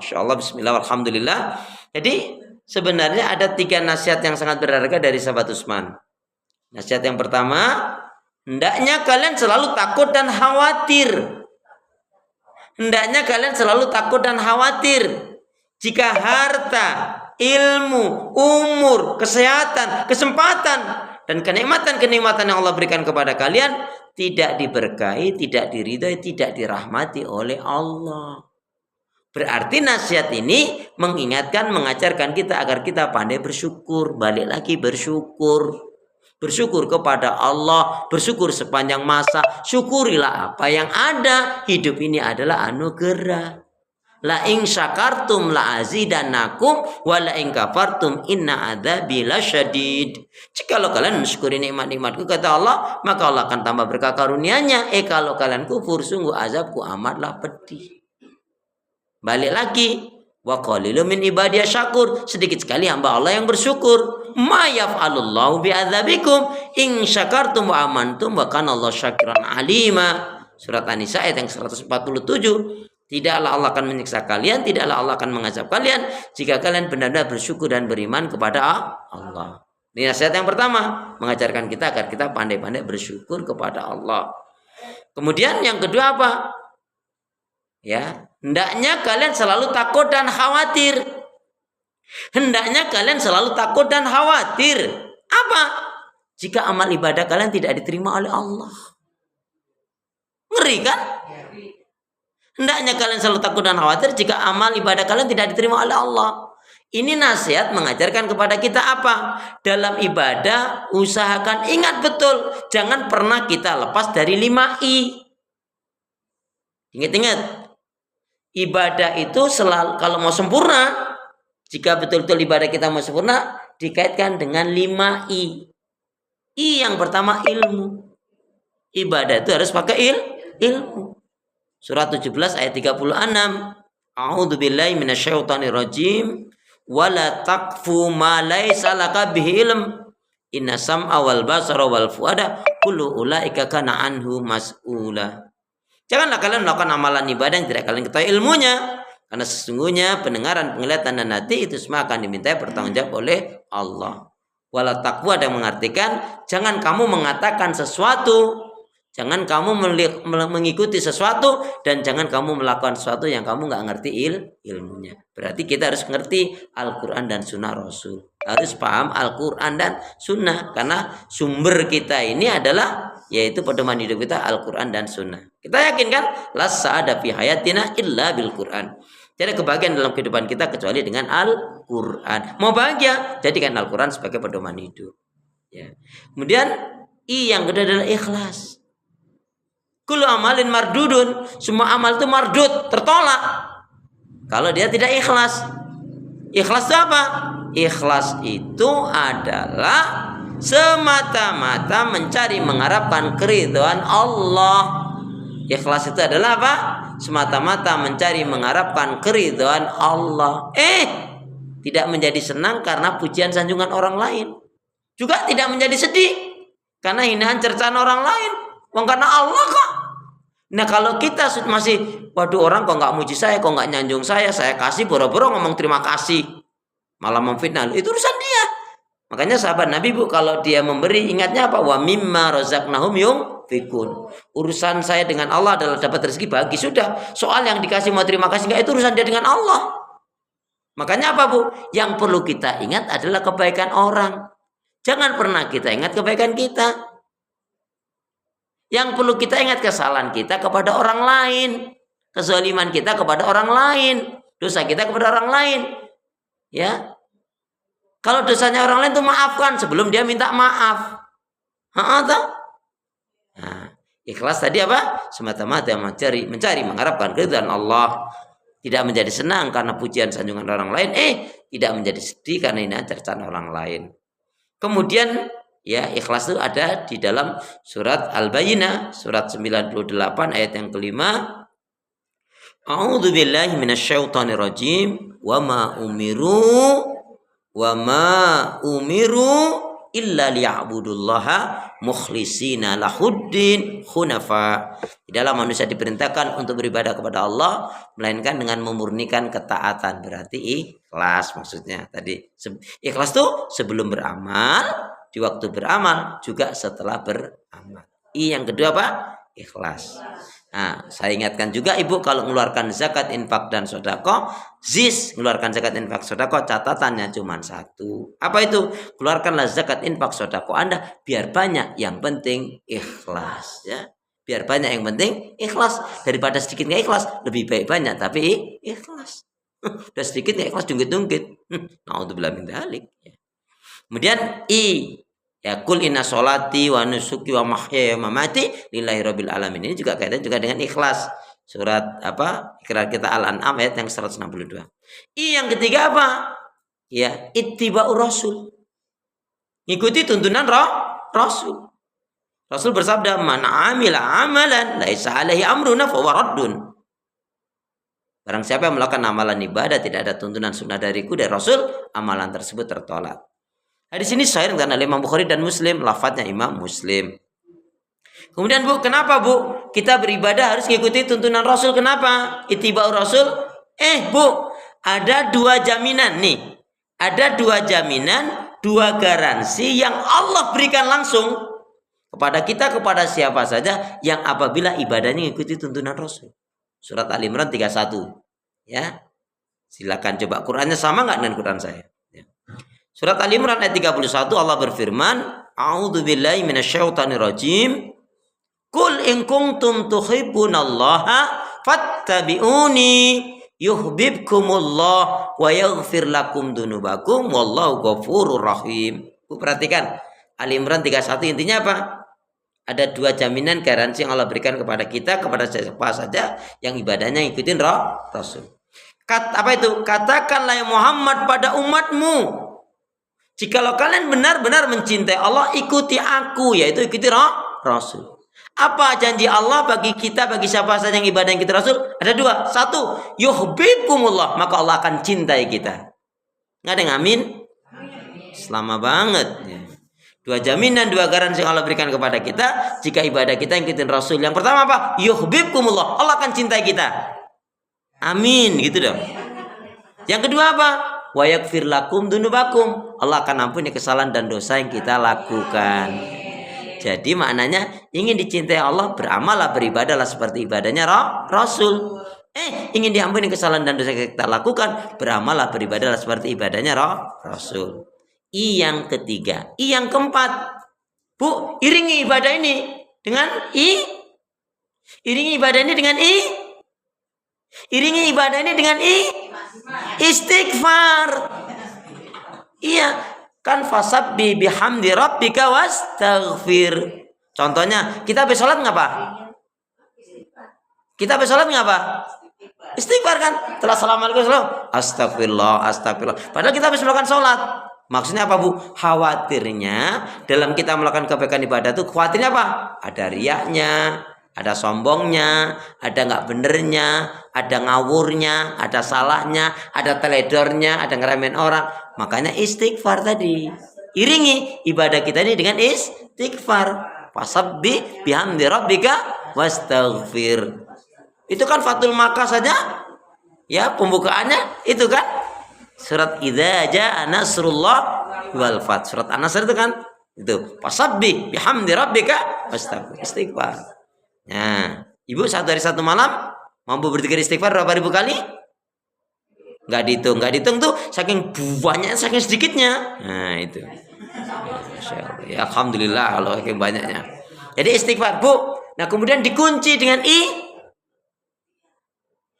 Masya Allah, bismillah, alhamdulillah. Jadi sebenarnya ada 3 nasihat yang sangat berharga dari sahabat Utsman. Nasihat yang pertama, hendaknya kalian selalu takut dan khawatir. Hendaknya kalian selalu takut dan khawatir jika harta, ilmu, umur, kesehatan, kesempatan, dan kenikmatan-kenikmatan yang Allah berikan kepada kalian tidak diberkahi, tidak diridhai, tidak dirahmati oleh Allah. Berarti nasihat ini mengingatkan, mengajarkan kita agar kita pandai bersyukur. Balik lagi bersyukur. Bersyukur kepada Allah, bersyukur sepanjang masa. Syukurilah apa yang ada. Hidup ini adalah anugerah. La in syakartum la azidannakum wa la in kafartum inna adzabi lasyadid. Jikalau kalian mensyukuri nikmat-nikmatku kata Allah, maka Allah akan tambah berkah karunia-Nya. Kalau kalian kufur, sungguh azabku amatlah pedih. Balik lagi, wa qalilun min ibadiyas syakur. Sedikit sekali hamba Allah yang bersyukur. Ma yaf'alullahu bi'adzabikum in syakartum wa amantum wa kana Allah syakiran alima. Surat An-Nisa ayat yang 147. Tidaklah Allah akan menyiksa kalian, tidaklah Allah akan mengazab kalian jika kalian benar-benar bersyukur dan beriman kepada Allah. Ini nasihat yang pertama, mengajarkan kita agar kita pandai-pandai bersyukur kepada Allah. Kemudian yang kedua apa? Ya, hendaknya kalian selalu takut dan khawatir. Hendaknya kalian selalu takut dan khawatir. Apa? Jika amal ibadah kalian tidak diterima oleh Allah. Ngeri kan? Hendaknya kalian selalu takut dan khawatir jika amal ibadah kalian tidak diterima oleh Allah. Ini nasihat mengajarkan kepada kita apa? Dalam ibadah usahakan ingat betul, jangan pernah kita lepas dari 5I. Ingat-ingat, ibadah itu selalu kalau mau sempurna, jika betul-betul ibadah kita mau sempurna, dikaitkan dengan 5I. I yang pertama ilmu. Ibadah itu harus pakai ilmu. Surat 17 ayat 36. A'udzu billahi minasyaitonir rajim. Wala taqfu ma laisa laka bihi ilm. Inna sam'a wal basara wal fuada kullu ulaika kana anhu mas'ula. Janganlah kalian melakukan amalan ibadah yang tidak kalian ketahui ilmunya, karena sesungguhnya pendengaran, penglihatan dan hati itu semua akan dimintai pertanggungjawab oleh Allah. Wala taqfu ada yang mengartikan jangan kamu mengatakan sesuatu, jangan kamu mengikuti sesuatu, dan jangan kamu melakukan sesuatu yang kamu nggak ngerti ilmunya. Berarti kita harus ngerti Al-Quran dan Sunnah Rasul. Harus paham Al-Quran dan Sunnah. Karena sumber kita ini adalah, yaitu pedoman hidup kita Al-Quran dan Sunnah. Kita yakin kan? La sa'ada fi hayatina illa bil Quran. Tidak ada kebahagiaan dalam kehidupan kita kecuali dengan Al-Quran. Mau bahagia, jadikan Al-Quran sebagai pedoman hidup. Ya. Kemudian I yang kedua adalah ikhlas. Kullu amalin mardudun, semua amal itu mardud, tertolak kalau dia tidak ikhlas. Ikhlas itu apa? Ikhlas itu adalah semata-mata mencari mengharapkan keridhaan Allah. Ikhlas itu adalah apa? Semata-mata mencari mengharapkan keridhaan Allah. Tidak menjadi senang karena pujian sanjungan orang lain, juga tidak menjadi sedih karena hinaan cercaan orang lain. Karena Allah kok. Nah kalau kita masih, waduh orang kok nggak muji saya, kok nggak nyanjung saya kasih boro-boro ngomong terima kasih, malah memfitnah, itu urusan dia. Makanya sahabat Nabi kalau dia memberi, ingatnya apa? Wa mimma razaqnahum yunfikun. Urusan saya dengan Allah adalah dapat rezeki bagi, sudah. Soal yang dikasih mau terima kasih nggak, itu urusan dia dengan Allah. Makanya apa Bu? Yang perlu kita ingat adalah kebaikan orang. Jangan pernah kita ingat kebaikan kita. Yang perlu kita ingat kesalahan kita kepada orang lain, kezaliman kita kepada orang lain, dosa kita kepada orang lain. Ya, kalau dosanya orang lain itu maafkan sebelum dia minta maaf. Nah, ikhlas tadi apa? Semata-mata mencari mengharapkan keridhaan Allah, tidak menjadi senang karena pujian sanjungan orang lain, tidak menjadi sedih karena ini cercaan orang lain. Kemudian ya, ikhlas itu ada di dalam surat Al-Bayyinah, surat 98 ayat yang kelima. A'udzu billahi minasyaitonir rajim. Wa ma umiru illa liya'budullaha mukhlishina lahuddin hunafa. Tidaklah manusia diperintahkan untuk beribadah kepada Allah melainkan dengan memurnikan ketaatan. Berarti ikhlas maksudnya. Tadi ikhlas tuh sebelum beramal, di waktu beramal, juga setelah beramal. Yang kedua apa? Ikhlas. Nah, saya ingatkan juga ibu kalau mengeluarkan zakat, infak dan sedekah, mengeluarkan zakat, infak, sedekah catatannya cuma satu. Apa itu? Keluarkanlah zakat, infak, sedekah Anda biar banyak, yang penting ikhlas ya. Biar banyak, yang penting ikhlas. Daripada sedikit nggak ikhlas, lebih baik banyak tapi ikhlas. Udah sedikit nggak ikhlas jungkit-jungkit. Naudzubillah min dzalik. Kemudian ya kul inna sholati wa nusuki wa mahyaya wa mamati lillahi rabbil alamin. Ini juga kaitan juga dengan ikhlas. Surat apa? Ikrar kita Al-An'am ayat yang 162. Yang ketiga apa? Ya, ittiba'ur rasul. Ikuti tuntunan Rasul. Rasul bersabda, "Man 'amila 'amalan laisa 'alaihi amruna fa huwa raddun." Barang siapa yang melakukan amalan ibadah tidak ada tuntunan sunnah dariku dari Rasul, amalan tersebut tertolak. Hadis ini sahih karena Imam Bukhari dan Muslim, lafadznya Imam Muslim. Kemudian Bu, kenapa Bu kita beribadah harus mengikuti tuntunan Rasul? Kenapa? Ittiba'ur Rasul. Bu, ada dua jaminan nih. Ada dua jaminan, dua garansi yang Allah berikan langsung kepada kita, kepada siapa saja yang apabila ibadahnya mengikuti tuntunan Rasul. Surat Al-Imran 31. Ya. Silakan coba Qurannya sama enggak dengan Quran saya? Surat Al-Imran ayat 31 Allah berfirman, "A'udzubillahi minasyaitonirrajim. Qul in kuntum tuhibbunallaha fattabi'uni yuhibbukumullah wa yaghfir lakum dzunubakum wallahu ghafurur rahim." Bu, perhatikan Al-Imran 31 intinya apa? Ada dua jaminan garansi yang Allah berikan kepada kita, kepada siapa saja yang ibadahnya ngikutin Rasul. Apa itu? Katakanlah ya Muhammad pada umatmu, jikalau kalian benar-benar mencintai Allah, ikuti aku, yaitu ikuti Rasul. Apa janji Allah bagi kita, bagi siapa saja yang ibadah yang ikuti Rasul? Ada dua. Satu, yuhibbukumullah, maka Allah akan cintai kita. Nggak ada yang amin? Selama banget. Dua jaminan, dua garansi yang Allah berikan kepada kita jika ibadah kita yang ikutin Rasul. Yang pertama apa? Yuhibbukumullah, Allah akan cintai kita. Amin, gitu dong. Yang kedua apa? Wa yaghfir lakum dzunubakum, Allah akan ampuni kesalahan dan dosa yang kita lakukan. Jadi maknanya ingin dicintai Allah, beramallah, beribadahlah seperti ibadahnya Rasul. Ingin diampuni kesalahan dan dosa yang kita lakukan, beramallah, beribadahlah seperti ibadahnya Rasul. Yang ketiga, yang keempat, Bu, iringi ibadah ini dengan iringi ibadah ini dengan iringi ibadah ini dengan istighfar. Iya, kan fasabbi bihamdi rabbika wastaghfir. Contohnya, kita habis sholat ngapa? Kita habis sholat ngapa? Istighfar kan? Setelah assalamualaikum, astagfirullah, astagfirullah. Padahal kita habis melakukan sholat. Maksudnya apa, Bu? Khawatirnya dalam kita melakukan kebaikan ibadah itu khawatirnya apa? Ada riyaknya, ada sombongnya, ada nggak benernya, ada ngawurnya, ada salahnya, ada teledornya, ada ngeremehin orang. Makanya istighfar tadi. Iringi ibadah kita ini dengan istighfar. Fasabbi bihamdi rabbika wastaghfir. Itu kan Fathul Makkah saja. Ya, pembukaannya itu kan surat Idza Jaa Nasrullah wal Fath. Surat An-Nasr itu kan itu. Fasabbi bihamdi rabbika wastaghfir. Istighfar. Nah, Ibu satu hari satu malam mampu berzikir istighfar berapa ribu kali? Nggak dihitung tuh saking banyaknya, saking sedikitnya. Nah itu. Ya, alhamdulillah kalau saking banyaknya. Jadi istighfar, Bu. Nah kemudian dikunci dengan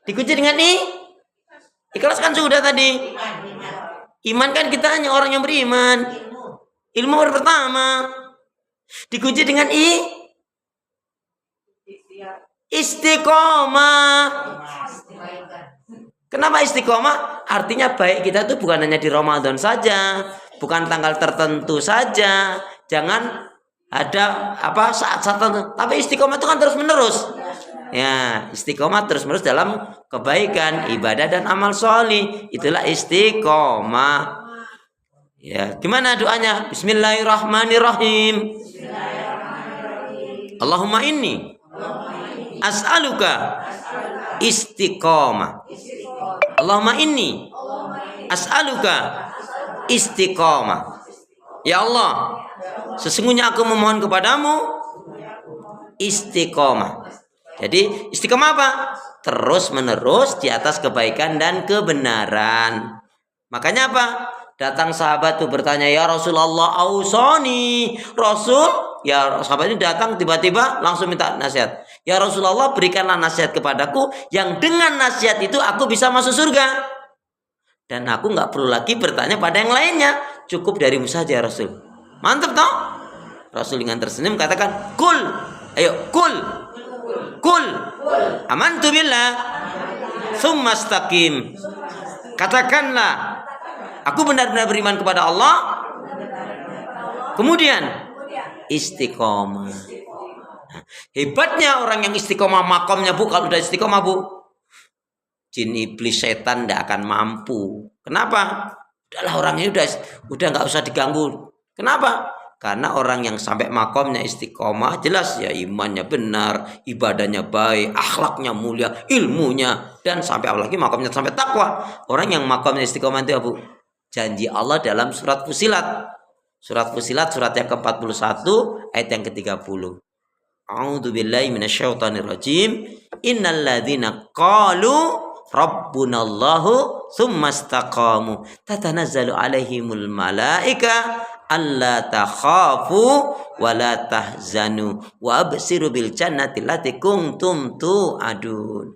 dikunci dengan ikhlas kan sudah tadi. Iman kan kita hanya orang yang beriman. Ilmu baru pertama. Dikunci dengan istiqomah. Kenapa istiqomah? Artinya baik kita tuh bukan hanya di Ramadan saja, bukan tanggal tertentu saja. Jangan ada saat-saat tertentu. Tapi istiqomah itu kan terus menerus. Ya, istiqomah terus menerus dalam kebaikan, ibadah dan amal sholih. Itulah istiqomah. Ya, gimana doanya? Bismillahirrahmanirrahim. Allahumma inni as'aluka istiqomah. Allahumma inni as'aluka istiqomah. Ya Allah, sesungguhnya aku memohon kepadamu istiqomah. Jadi istiqomah apa? Terus menerus di atas kebaikan dan kebenaran. Makanya apa? Datang sahabat tuh bertanya, ya Rasulullah ausoni. Rasul, ya sahabat ini datang tiba-tiba langsung minta nasihat. Ya Rasulullah, berikanlah nasihat kepadaku yang dengan nasihat itu aku bisa masuk surga. Dan aku nggak perlu lagi bertanya pada yang lainnya. Cukup darimu saja ya Rasul. Mantap toh? Rasul dengan tersenyum katakan, kul. Ayo, kul. Kul. Amantu billah. Tsumma istaqim. Katakanlah, aku benar-benar beriman kepada Allah. Kemudian istiqomah. Hebatnya orang yang istiqomah makomnya bu, kalau udah istiqomah bu, jin iblis setan tidak akan mampu. Kenapa? Udahlah orangnya udah nggak usah diganggu. Kenapa? Karena orang yang sampai makomnya istiqomah jelas ya imannya benar, ibadahnya baik, akhlaknya mulia, ilmunya, dan sampai apalagi makomnya sampai takwa. Orang yang makomnya istiqomah itu bu, janji Allah dalam surat Fusilat. Surat Fusilat surat yang ke-41 ayat yang ke-30. A'udzubillahi minasyaitonirrajim. Innalladzina qalu rabbunallahu tsumma istaqamu tatanazzalu alaihimul malaika alla takhafu wa la tahzanu wa absiru bil jannati allati kuntum tu'adun.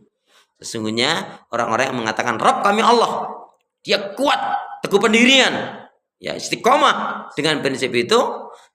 Sesungguhnya orang-orang yang mengatakan Rabb kami Allah, dia kuat, teguh pendirian, ya istiqomah dengan prinsip itu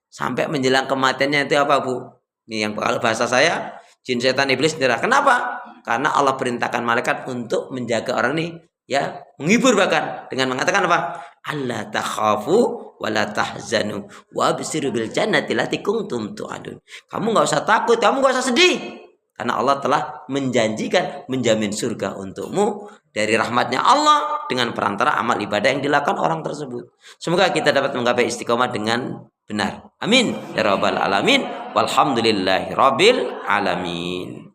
sampai menjelang kematiannya itu apa bu? Ini yang kalau bahasa saya, jin setan iblis nyerah. Kenapa? Karena Allah perintahkan malaikat untuk menjaga orang ini, ya menghibur bahkan dengan mengatakan apa? Allah takhafu wa la tahzanu wa absiru bil jannati allati kuntum tu'adun. Kamu enggak usah takut, kamu enggak usah sedih. Karena Allah telah menjanjikan menjamin surga untukmu dari rahmatnya Allah dengan perantara amal ibadah yang dilakukan orang tersebut. Semoga kita dapat menggapai istiqomah dengan benar. Amin ya rabbal alamin. Walhamdulillahi rabbil alamin.